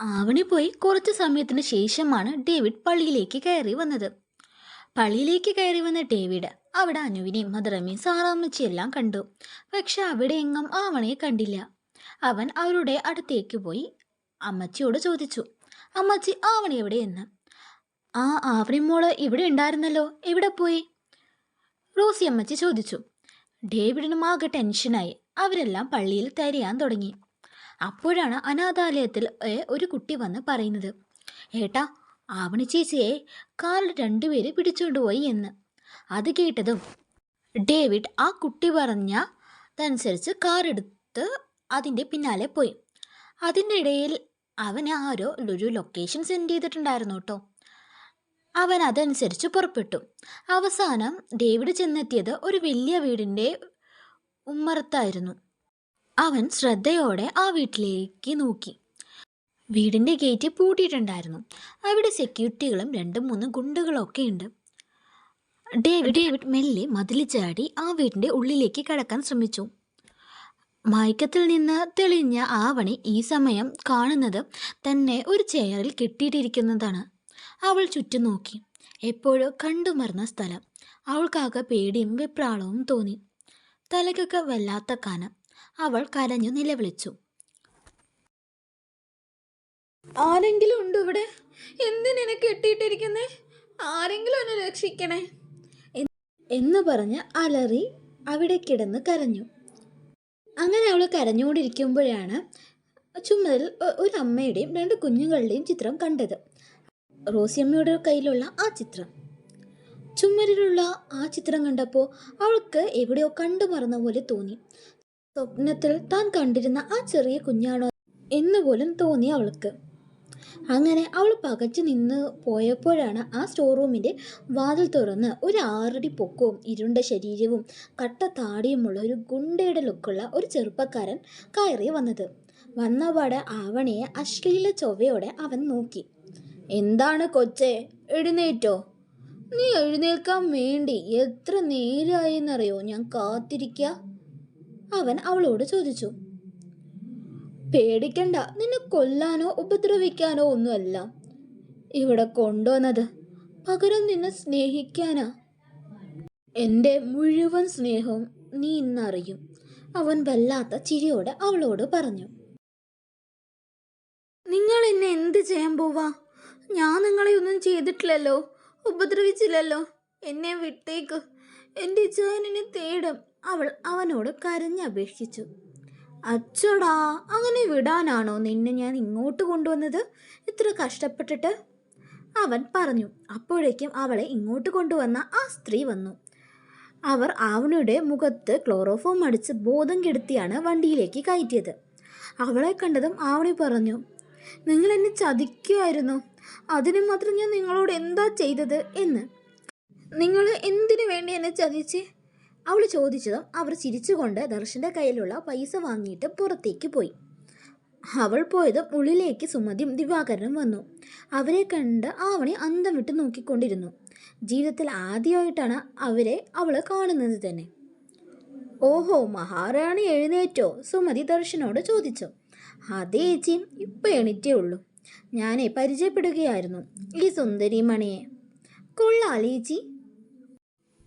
ആവണി പോയി കുറച്ചു സമയത്തിന് ശേഷമാണ് ഡേവിഡ് പള്ളിയിലേക്ക് കയറി വന്നത്. പള്ളിയിലേക്ക് കയറി വന്ന ഡേവിഡ് അവിടെ അനുവിനെയും മദറമ്മയും സാറാമ്മച്ചിയും എല്ലാം കണ്ടു. പക്ഷെ അവിടെ എങ്ങും ആവണിയെ കണ്ടില്ല. അവൻ അവരുടെ അടുത്തേക്ക് പോയി അമ്മച്ചിയോട് ചോദിച്ചു, അമ്മച്ചി ആവണി എവിടെയെന്ന്. ആ, ആവണി മോള് ഇവിടെ ഉണ്ടായിരുന്നല്ലോ, എവിടെ പോയി? റോസി അമ്മച്ചി ചോദിച്ചു. ഡേവിഡിനും ആകെ ടെൻഷനായി. അവരെല്ലാം പള്ളിയിൽ തിരയാൻ തുടങ്ങി. അപ്പോഴാണ് അനാഥാലയത്തിൽ ഒരു കുട്ടി വന്ന് പറയുന്നത്, ഏട്ടാ, ആവണി ചേച്ചിയെ കാറിൽ രണ്ടുപേര് പിടിച്ചുകൊണ്ടുപോയി എന്ന്. അത് കേട്ടതും ഡേവിഡ് ആ കുട്ടി പറഞ്ഞതനുസരിച്ച് കാർ എടുത്ത് അതിൻ്റെ പിന്നാലെ പോയി. അതിൻ്റെ ഇടയിൽ അവന് ആരോ ഒരു ലൊക്കേഷൻ സെൻഡ് ചെയ്തിട്ടുണ്ടായിരുന്നു കേട്ടോ. അവൻ അതനുസരിച്ച് പുറപ്പെട്ടു. അവസാനം ഡേവിഡ് ചെന്നെത്തിയത് ഒരു വലിയ വീടിൻ്റെ ഉമ്മറത്തായിരുന്നു. അവൻ ശ്രദ്ധയോടെ ആ വീട്ടിലേക്ക് നോക്കി. വീടിൻ്റെ ഗേറ്റ് പൂട്ടിയിട്ടുണ്ടായിരുന്നു. അവിടെ സെക്യൂരിറ്റികളും 2-3 ഗുണ്ടകളൊക്കെ ഉണ്ട്. ഡേവിഡ് മെല്ലെ മതിൽ ചാടി ആ വീടിൻ്റെ ഉള്ളിലേക്ക് കടക്കാൻ ശ്രമിച്ചു. മയക്കത്തിൽ നിന്ന് തെളിഞ്ഞ ആവണി ഈ സമയം കാണുന്നത് തന്നെ ഒരു ചെയറിൽ കെട്ടിയിട്ടിരിക്കുന്നതാണ്. അവൾ ചുറ്റും നോക്കി. എപ്പോഴോ കണ്ടുമറന്ന സ്ഥലം. അവൾക്കാകെ പേടിയും വെപ്രാളവും തോന്നി. തലയ്ക്കൊക്കെ വല്ലാത്ത കനം. അവൾ കരഞ്ഞു നിലവിളിച്ചു, ആരെങ്കിലും ഉണ്ടോ ഇവിടെ? എന്തിനെ കെട്ടിയിട്ടിരിക്കുന്നേ? ആരെങ്കിലും എന്നെ രക്ഷിക്കണേ എന്ന് പറഞ്ഞ് അലറി അവിടെ കിടന്ന് കരഞ്ഞു. അങ്ങനെ അവൾ കരഞ്ഞുകൊണ്ടിരിക്കുമ്പോഴാണ് ചുമരിൽ ഒരു അമ്മയുടെയും 2 കുഞ്ഞുങ്ങളുടെയും ചിത്രം കണ്ടത്. റോസിയമ്മയുടെ കയ്യിലുള്ള ആ ചിത്രം. ചുമരിലുള്ള ആ ചിത്രം കണ്ടപ്പോൾ അവൾക്ക് എവിടെയോ കണ്ടു മറന്ന പോലെ തോന്നി. സ്വപ്നത്തിൽ താൻ കണ്ടിരുന്ന ആ ചെറിയ കുഞ്ഞാണോ എന്ന് പോലും തോന്നി അവൾക്ക്. അങ്ങനെ അവൾ പകച്ചു നിന്ന് പോയപ്പോഴാണ് ആ സ്റ്റോർ റൂമിൻ്റെ വാതിൽ തുറന്ന് ഒരു 6 അടി പൊക്കവും ഇരുണ്ട ശരീരവും കട്ട താടിയുമുള്ള ഒരു ഗുണ്ടയുടെ ലുക്കുള്ള ഒരു ചെറുപ്പക്കാരൻ കയറി വന്നത്. വന്നപാടെ ആവണിയെ അശ്ലീല ചൊവ്വയോടെ അവൻ നോക്കി. എന്താണ് കൊച്ചേ, എഴുന്നേറ്റോ? നീ എഴുന്നേൽക്കാൻ വേണ്ടി എത്ര നേരമായെന്നറിയോ ഞാൻ കാത്തിരിക്കുക? അവൻ അവളോട് ചോദിച്ചു. പേടിക്കണ്ട, നിന്നെ കൊല്ലാനോ ഉപദ്രവിക്കാനോ ഒന്നുമല്ല ഇവിടെ കൊണ്ടുവന്നത്. പകരം നിന്നെ സ്നേഹിക്കാനാ. എൻ്റെ മുഴുവൻ സ്നേഹവും നീ ഇന്നറിയും. അവൻ വല്ലാത്ത ചിരിയോടെ അവളോട് പറഞ്ഞു. നിങ്ങൾ എന്നെ എന്ത് ചെയ്യാൻ പോവാ? ഞാൻ നിങ്ങളെ ഒന്നും ചെയ്തിട്ടില്ലല്ലോ, ഉപദ്രവിച്ചില്ലല്ലോ. എന്നെ വിട്ടേക്ക്, എൻ്റെ ചേട്ടനെ തേടും. അവൾ അവനോട് കരഞ്ഞപേക്ഷിച്ചു. അച്ചടാ, അങ്ങനെ വിടാനാണോ നിന്നെ ഞാൻ ഇങ്ങോട്ട് കൊണ്ടുവന്നത്, ഇത്ര കഷ്ടപ്പെട്ടിട്ട്? അവൻ പറഞ്ഞു. അപ്പോഴേക്കും അവളെ ഇങ്ങോട്ട് കൊണ്ടുവന്ന ആ സ്ത്രീ വന്നു. അവർ ആവണിയുടെ മുഖത്ത് ക്ലോറോഫോം അടിച്ച് ബോധം കെടുത്തിയാണ് വണ്ടിയിലേക്ക് കയറ്റിയത്. അവളെ കണ്ടതും ആവണി പറഞ്ഞു, നിങ്ങൾ എന്നെ ചതിക്കുമായിരുന്നു. അതിന് മാത്രം ഞാൻ നിങ്ങളോട് എന്താ ചെയ്തത് എന്ന്. നിങ്ങൾ എന്തിനു വേണ്ടി എന്നെ ചതിച്ചേ? അവൾ ചോദിച്ചതും അവർ ചിരിച്ചുകൊണ്ട് ദർശൻ്റെ കയ്യിലുള്ള പൈസ വാങ്ങിയിട്ട് പുറത്തേക്ക് പോയി. അവൾ പോയതും ഉള്ളിലേക്ക് സുമതിയും ദിവാകരനും വന്നു. അവരെ കണ്ട് ആവണി അന്തം വിട്ട് നോക്കിക്കൊണ്ടിരുന്നു. ജീവിതത്തിൽ ആദ്യമായിട്ടാണ് അവൾ കാണുന്നത് തന്നെ. ഓഹോ, മഹാറാണി എഴുന്നേറ്റോ? സുമതി ദർശനോട് ചോദിച്ചു. അതേ ചേച്ചി, ഇപ്പം എണീറ്റേ ഉള്ളൂ. ഞാനേ പരിചയപ്പെടുകയായിരുന്നു ഈ സുന്ദരി മണിയെ. കൊള്ളാലേച്ചി.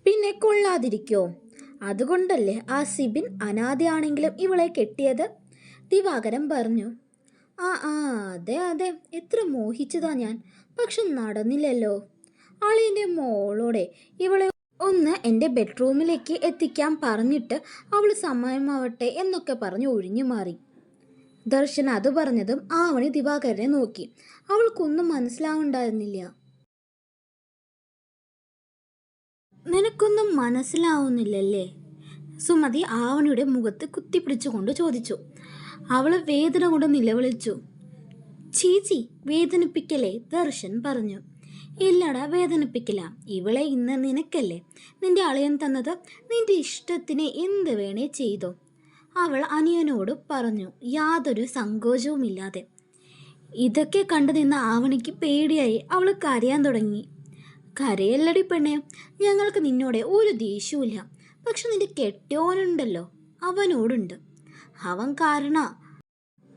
പിന്നെ കൊള്ളാതിരിക്കോ? അതുകൊണ്ടല്ലേ ആ സിബിൻ അനാഥയാണെങ്കിലും ഇവളെ കെട്ടിയത്? ദിവാകരൻ പറഞ്ഞു. അതെ, എത്ര മോഹിച്ചതാ ഞാൻ. പക്ഷെ നടന്നില്ലല്ലോ. അളിയൻ്റെ മോളോടെ ഇവളെ ഒന്ന് എൻ്റെ ബെഡ്റൂമിലേക്ക് എത്തിക്കാൻ പറഞ്ഞിട്ട് അവൾ സമയമാവട്ടെ എന്നൊക്കെ പറഞ്ഞ് ഒഴിഞ്ഞു മാറി. ദർശൻ അത് പറഞ്ഞതും ആവണി ദിവാകരനെ നോക്കി. അവൾക്കൊന്നും മനസ്സിലാവുണ്ടായിരുന്നില്ല. നിനക്കൊന്നും മനസ്സിലാവുന്നില്ലല്ലേ? സുമതി ആവണിയുടെ മുഖത്ത് കുത്തിപ്പിടിച്ചുകൊണ്ട് ചോദിച്ചു. അവൾ വേദന കൊണ്ട് നിലവിളിച്ചു. ചീച്ചി, വേദനിപ്പിക്കലേ? ദർശൻ പറഞ്ഞു. ഇല്ലടാ, വേദനിപ്പിക്കില്ല. ഇവളെ ഇന്ന് നിനക്കല്ലേ നിന്റെ അളിയൻ തന്നത്. നിന്റെ ഇഷ്ടത്തിന് എന്ത് വേണേ ചെയ്തോ, അവൾ അനിയനോട് പറഞ്ഞു, യാതൊരു സങ്കോചവുമില്ലാതെ. ഇതൊക്കെ കണ്ടു നിന്ന ആവണിക്ക് പേടിയായി. അവൾ കരയാൻ തുടങ്ങി. കരയല്ലടി പെണ്ണെ, ഞങ്ങൾക്ക് നിന്നോടെ ഒരു ദേഷ്യവുമില്ല. പക്ഷെ നിന്റെ കെട്ടിയോനുണ്ടല്ലോ, അവനോടുണ്ട്. അവൻ കാരണ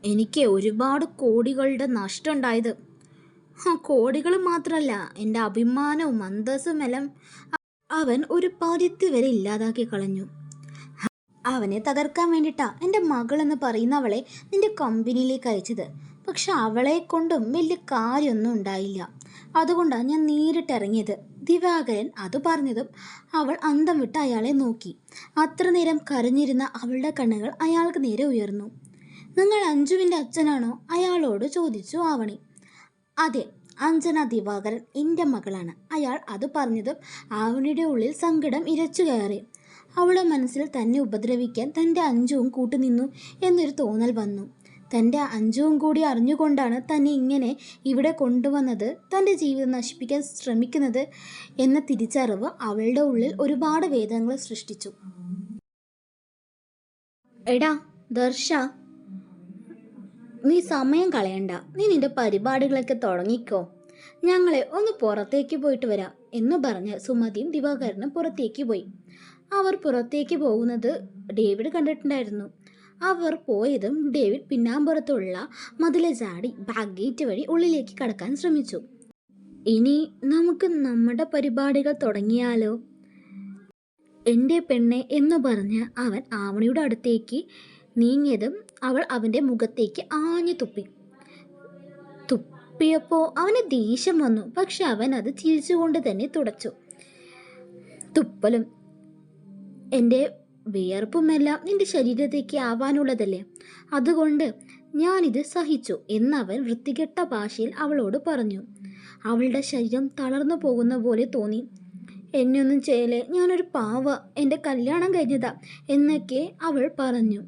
എനിക്ക് ഒരുപാട് കോടികളുടെ നഷ്ടം ഉണ്ടായത്. കോടികൾ മാത്രമല്ല, എൻ്റെ അഭിമാനവും അന്തസ്സും എല്ലാം അവൻ ഒരു പരിധി വരെ ഇല്ലാതാക്കി കളഞ്ഞു. അവനെ തകർക്കാൻ വേണ്ടിയിട്ടാ എൻ്റെ മകളെന്ന് പറയുന്നവളെ നിന്റെ കമ്പനിയിലേക്ക് അയച്ചത്. പക്ഷെ അവളെ കൊണ്ടും വലിയ കാര്യമൊന്നും ഉണ്ടായില്ല. അതുകൊണ്ടാണ് ഞാൻ നേരിട്ടിറങ്ങിയത്. ദിവാകരൻ അത് പറഞ്ഞതും അവൾ അന്തം വിട്ട് അയാളെ നോക്കി. അത്ര നേരം കരഞ്ഞിരുന്ന അവളുടെ കണ്ണുകൾ അയാൾക്ക് നേരെ ഉയർന്നു. നിങ്ങൾ അഞ്ജുവിൻ്റെ അച്ഛനാണോ? അയാളോട് ചോദിച്ചു ആവണി. അതെ, അഞ്ജന ദിവാകരൻ എൻ്റെ മകളാണ്. അയാൾ അത് പറഞ്ഞതും ആവണിയുടെ ഉള്ളിൽ സങ്കടം ഇരച്ചു കയറി. അവളുടെ മനസ്സിൽ തന്നെ ഉപദ്രവിക്കാൻ തൻ്റെ അഞ്ജുവും കൂട്ടുനിന്നു എന്നൊരു തോന്നൽ വന്നു. തൻ്റെ അഞ്ജുവും കൂടി അറിഞ്ഞുകൊണ്ടാണ് തന്നെ ഇങ്ങനെ ഇവിടെ കൊണ്ടുവന്നത്, തൻ്റെ ജീവിതം നശിപ്പിക്കാൻ ശ്രമിക്കുന്നത് എന്ന തിരിച്ചറിവ് അവളുടെ ഉള്ളിൽ ഒരുപാട് വേദനകൾ സൃഷ്ടിച്ചു. എടാ ദർശ, നീ സമയം കളയണ്ട, നീ നിന്റെ പരിപാടികളൊക്കെ തുടങ്ങിക്കോ, ഞങ്ങളെ ഒന്ന് പുറത്തേക്ക് പോയിട്ട് വരാം എന്ന് പറഞ്ഞ് സുമതിയും ദിവാകരനും പുറത്തേക്ക് പോയി. അവർ പുറത്തേക്ക് പോകുന്നത് ഡേവിഡ് കണ്ടിട്ടുണ്ടായിരുന്നു. അവർ പോയതും ഡേവിഡ് പിന്നാമ്പുറത്തുള്ള മതിലെ ചാടി ബാക്ക് ഗേറ്റ് വഴി ഉള്ളിലേക്ക് കടക്കാൻ ശ്രമിച്ചു. ഇനി നമുക്ക് നമ്മുടെ പരിപാടികൾ തുടങ്ങിയാലോ എൻ്റെ പെണ്ണെ എന്ന് പറഞ്ഞ് അവൻ ആവണിയുടെ അടുത്തേക്ക് നീങ്ങിയതും അവൾ അവൻ്റെ മുഖത്തേക്ക് ആഞ്ഞു തുപ്പിയപ്പോൾ അവന് ദേഷ്യം വന്നു. പക്ഷെ അവൻ അത് ചിരിച്ചുകൊണ്ട് തന്നെ തുടച്ചു. തുപ്പലും എൻ്റെ വിയർപ്പുമെല്ലാം നിന്റെ ശരീരത്തേക്ക് ആവാനുള്ളതല്ലേ, അതുകൊണ്ട് ഞാനിത് സഹിച്ചു എന്നവൻ വൃത്തികെട്ട ഭാഷയിൽ അവളോട് പറഞ്ഞു. അവളുടെ ശരീരം തളർന്നു പോകുന്ന പോലെ തോന്നി. എന്നൊന്നും ചെയ്യലേ, ഞാനൊരു പാവ, എൻ്റെ കല്യാണം കഴിഞ്ഞതാ എന്നൊക്കെ അവൾ പറഞ്ഞു.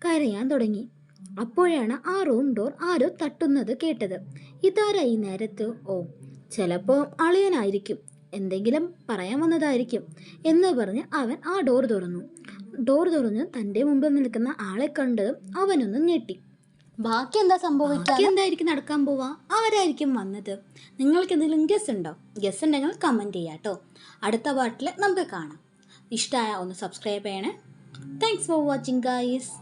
കരയാൻ തുടങ്ങി. അപ്പോഴാണ് ആ റൂം ഡോർ ആരോ തട്ടുന്നത് കേട്ടത്. ഇതാരാ ഈ നേരത്ത്? ഓ, ചിലപ്പോൾ അളിയനായിരിക്കും, എന്തെങ്കിലും പറയാൻ വന്നതായിരിക്കും എന്ന് പറഞ്ഞ് അവൻ ആ ഡോർ തുറന്ന് തൻ്റെ മുമ്പിൽ നിൽക്കുന്ന ആളെ കണ്ടതും അവനൊന്ന് ഞെട്ടി. ബാക്കി എന്താ സംഭവിക്കുക, എന്തായിരിക്കും നടക്കാൻ പോവാ, ആരായിരിക്കും വന്നത്? നിങ്ങൾക്ക് എന്തെങ്കിലും ഗസ് ഉണ്ടോ? ഗസ് ഉണ്ടെങ്കിൽ കമൻറ്റ് ചെയ്യാം കേട്ടോ. അടുത്ത പാട്ടിൽ നമുക്ക് കാണാം. ഇഷ്ടമായ ഒന്ന് സബ്സ്ക്രൈബ് ചെയ്യണേ. Thanks for watching guys.